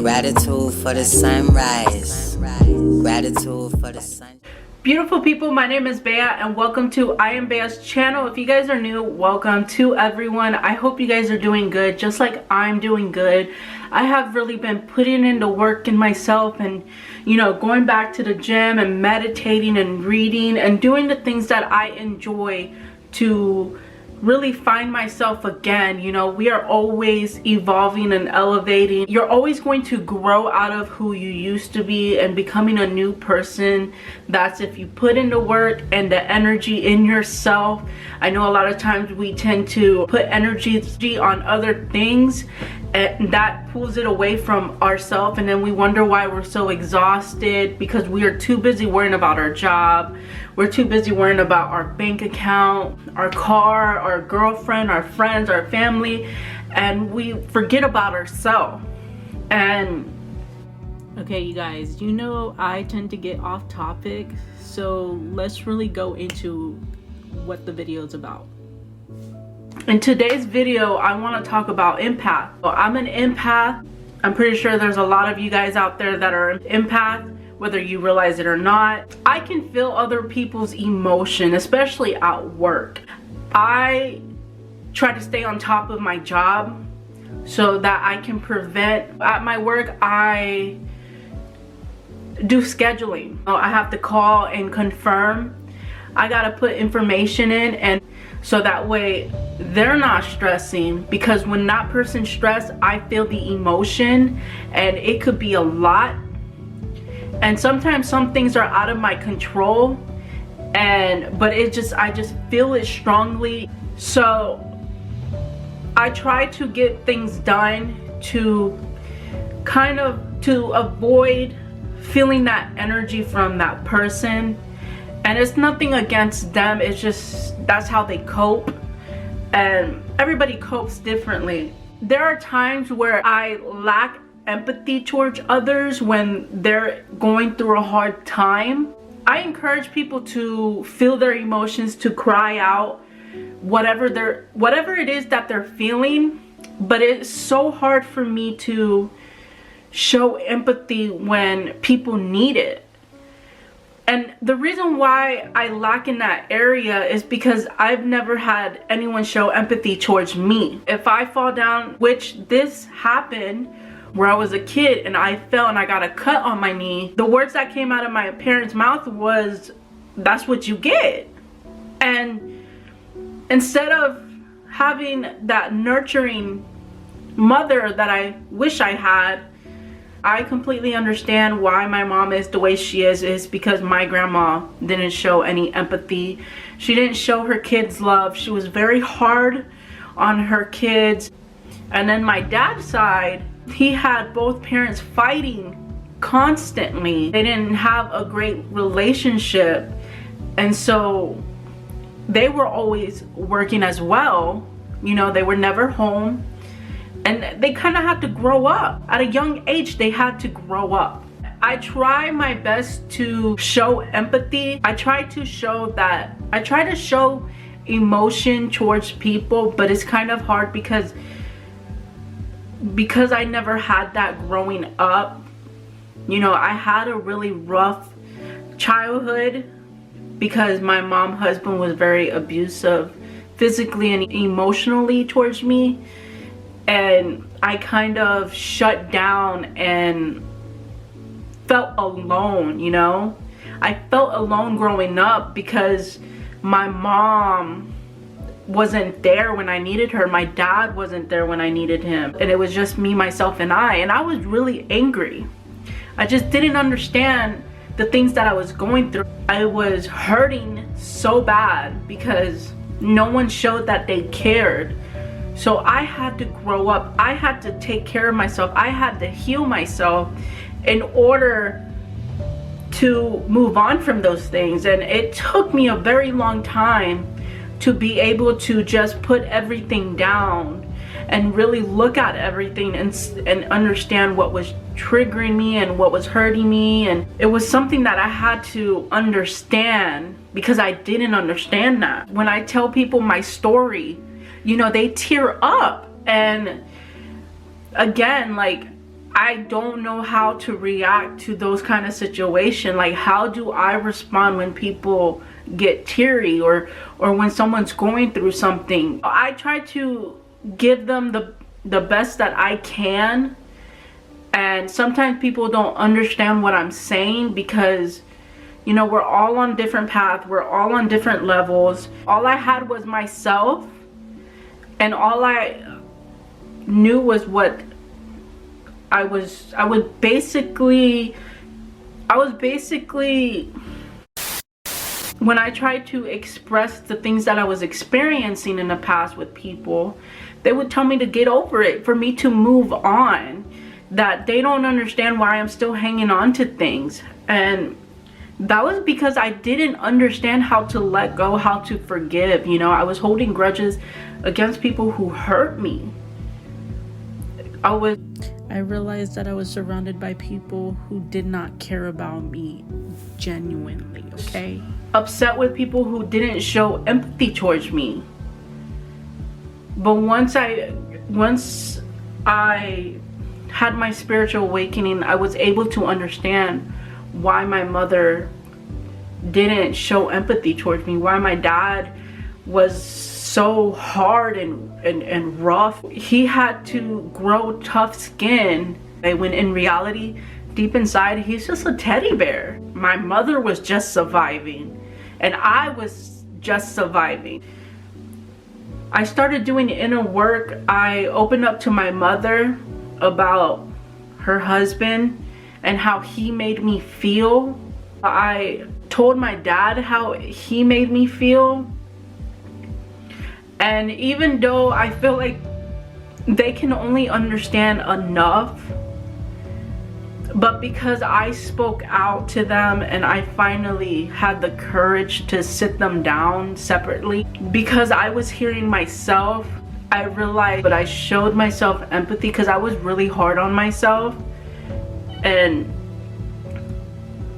Gratitude for the sunrise. Gratitude for the sun. Beautiful people, my name is Bea and welcome to I Am Bea's channel. If you guys are new, welcome to everyone. I hope you guys are doing good, just like I'm doing good. I have really been putting in the work in myself and, you know, going back to the gym and meditating and reading and doing the things that I enjoy to really find myself again. You know, we are always evolving and elevating. You're always going to grow out of who you used to be and becoming a new person. That's if you put in the work and the energy in yourself. I know a lot of times we tend to put energy on other things and that pulls it away from ourselves, and then we wonder why we're so exhausted because we are too busy worrying about our job. We're too busy worrying about our bank account, our car, our girlfriend, our friends, our family, and we forget about ourselves. And okay, you guys, you know I tend to get off topic, so let's really go into what the video is about. In today's video, I want to talk about empath. Well, I'm an empath. I'm pretty sure there's a lot of you guys out there that are empath, whether you realize it or not. I can feel other people's emotion, especially at work. I try to stay on top of my job so that I can prevent. At my work, I do scheduling. I have to call and confirm. I gotta put information in, and so that way they're not stressing, because when that person's stressed, I feel the emotion and it could be a lot. And sometimes some things are out of my control, but I just feel it strongly. So I try to get things done to avoid feeling that energy from that person. And it's nothing against them, it's just that's how they cope, and everybody copes differently. There are times where I lack empathy towards others when they're going through a hard time. I encourage people to feel their emotions, to cry out whatever it is that they're feeling, but it's so hard for me to show empathy when people need it. And the reason why I lack in that area is because I've never had anyone show empathy towards me. If I fall down, which this happened where I was a kid and I fell and I got a cut on my knee, the words that came out of my parents' mouth was, "That's what you get." And instead of having that nurturing mother that I wish I had, I completely understand why my mom is the way she is because my grandma didn't show any empathy. She didn't show her kids love. She was very hard on her kids. And then my dad's side, he had both parents fighting constantly. They didn't have a great relationship, and so they were always working as well. You know, they were never home. And they kind of had to grow up. At a young age, they had to grow up. I try my best to show empathy. I try to show emotion towards people, but it's kind of hard because I never had that growing up. You know, I had a really rough childhood because my mom's husband was very abusive physically and emotionally towards me. And I kind of shut down and felt alone, you know? I felt alone growing up because my mom wasn't there when I needed her. My dad wasn't there when I needed him. And it was just me, myself, and I was really angry. I just didn't understand the things that I was going through. I was hurting so bad because no one showed that they cared. So I had to grow up. I had to take care of myself. I had to heal myself in order to move on from those things. And it took me a very long time to be able to just put everything down and really look at everything and understand what was triggering me and what was hurting me. And it was something that I had to understand because I didn't understand that. When I tell people my story, you know, they tear up. And again, like, I don't know how to react to those kind of situations. Like, how do I respond when people get teary or when someone's going through something? I try to give them the best that I can, and sometimes people don't understand what I'm saying because, you know, we're all on different paths, we're all on different levels. All I had was myself, and all I knew was what I was basically when I tried to express the things that I was experiencing in the past with people, they would tell me to get over it, for me to move on, that they don't understand why I'm still hanging on to things. And that was because I didn't understand how to let go, how to forgive. You know, I was holding grudges against people who hurt me. I realized that I was surrounded by people who did not care about me genuinely, okay? Upset with people who didn't show empathy towards me. But once I had my spiritual awakening, I was able to understand why my mother didn't show empathy towards me, why my dad was so hard and rough. He had to grow tough skin, when in reality, deep inside, he's just a teddy bear. My mother was just surviving, and I was just surviving. I started doing inner work. I opened up to my mother about her husband and how he made me feel. I told my dad how he made me feel. And even though I feel like they can only understand enough, but because I spoke out to them and I finally had the courage to sit them down separately, because I was hearing myself, I realized that I showed myself empathy because I was really hard on myself. And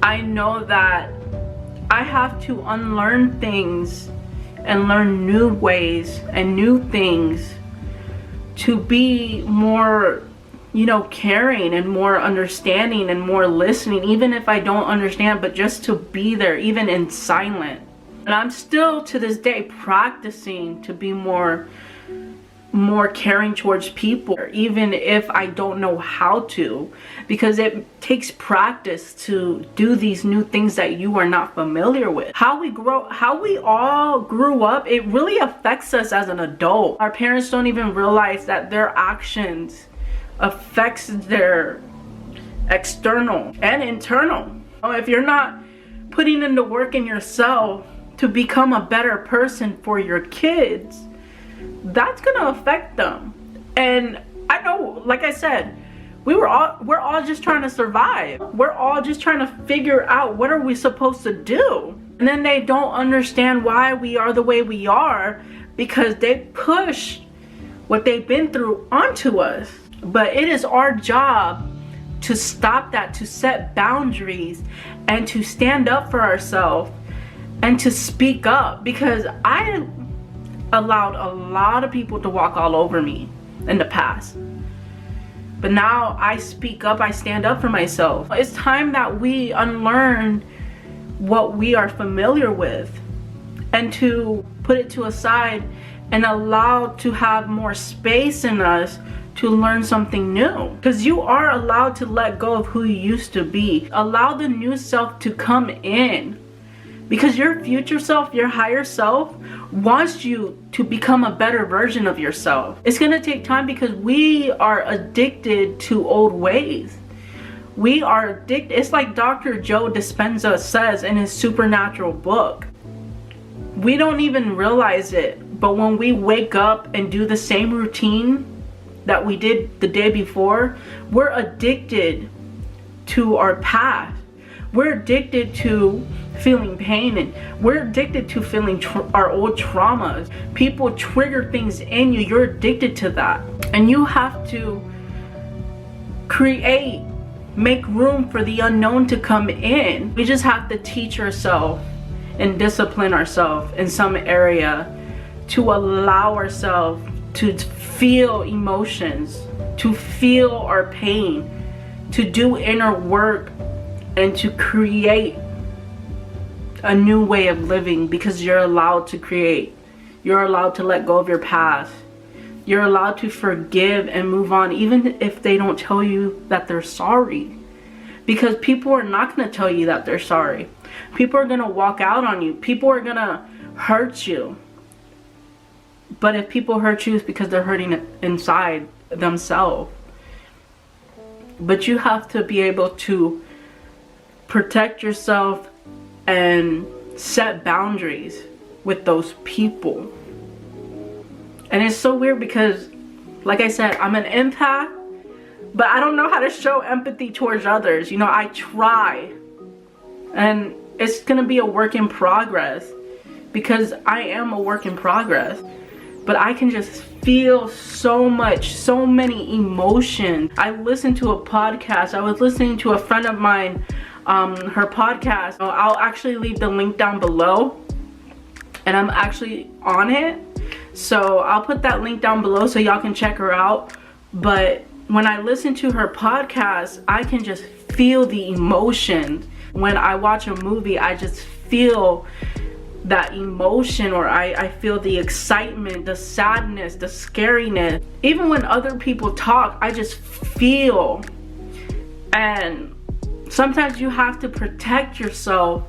I know that I have to unlearn things and learn new ways and new things to be more, you know, caring and more understanding and more listening, even if I don't understand, but just to be there, even in silence. And I'm still to this day practicing to be more caring towards people, even if I don't know how to, because it takes practice to do these new things that you are not familiar with. How we all grew up, it really affects us as an adult. Our parents don't even realize that their actions affects their external and internal. If you're not putting in the work in yourself to become a better person for your kids, that's gonna affect them. And I know, like I said, we're all just trying to survive. We're all just trying to figure out what are we supposed to do. And then they don't understand why we are the way we are, because they push what they've been through onto us. But it is our job to stop that, to set boundaries, and to stand up for ourselves and to speak up, because I allowed a lot of people to walk all over me in the past. But now I speak up, I stand up for myself. It's time that we unlearn what we are familiar with and to put it to a side and allow to have more space in us to learn something new. Because you are allowed to let go of who you used to be. Allow the new self to come in. Because your future self, your higher self, wants you to become a better version of yourself. It's gonna take time because we are addicted to old ways. We are addicted. It's like Dr. Joe Dispenza says in his supernatural book. We don't even realize it, but when we wake up and do the same routine that we did the day before, we're addicted to our past. We're addicted to feeling pain, and we're addicted to feeling our old traumas. People trigger things in you, you're addicted to that. And you have to make room for the unknown to come in. We just have to teach ourselves and discipline ourselves in some area to allow ourselves to feel emotions, to feel our pain, to do inner work and to create a new way of living, because you're allowed to create. You're allowed to let go of your past. You're allowed to forgive and move on, even if they don't tell you that they're sorry. Because people are not going to tell you that they're sorry. People are going to walk out on you. People are going to hurt you. But if people hurt you, it's because they're hurting inside themselves. But you have to be able to protect yourself and set boundaries with those people. And it's so weird because, like I said, I'm an empath, but I don't know how to show empathy towards others. You know, I try. And it's gonna be a work in progress, because I am a work in progress. But I can just feel so many emotions. I listened to a podcast. I was listening to a friend of mine, her podcast. I'll actually leave the link down below, and I'm actually on it. So I'll put that link down below so y'all can check her out. But when I listen to her podcast, I can just feel the emotion. When I watch a movie, I just feel that emotion, or I feel the excitement, the sadness, the scariness. Even when other people talk, I just feel. And sometimes you have to protect yourself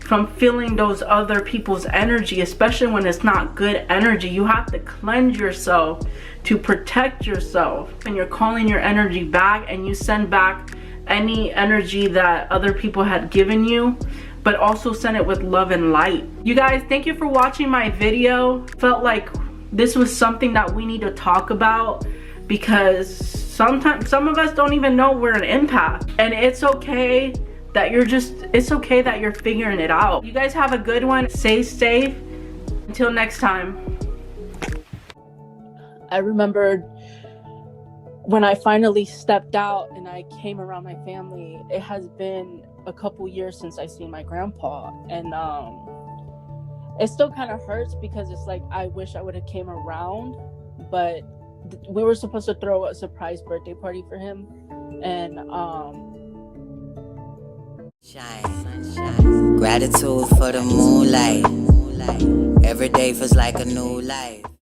from feeling those other people's energy, especially when it's not good energy. You have to cleanse yourself to protect yourself. And you're calling your energy back, and you send back any energy that other people had given you, but also send it with love and light. You guys, thank you for watching my video. Felt like this was something that we need to talk about, because sometimes some of us don't even know we're an empath. And it's okay that it's okay that you're figuring it out. You guys have a good one. Stay safe. Until next time. I remembered when I finally stepped out and I came around my family. It has been a couple years since I seen my grandpa, and it still kind of hurts, because it's like I wish I would have came around, but we were supposed to throw a surprise birthday party for him, and Shine. Gratitude for the moonlight. Every day feels like a new life.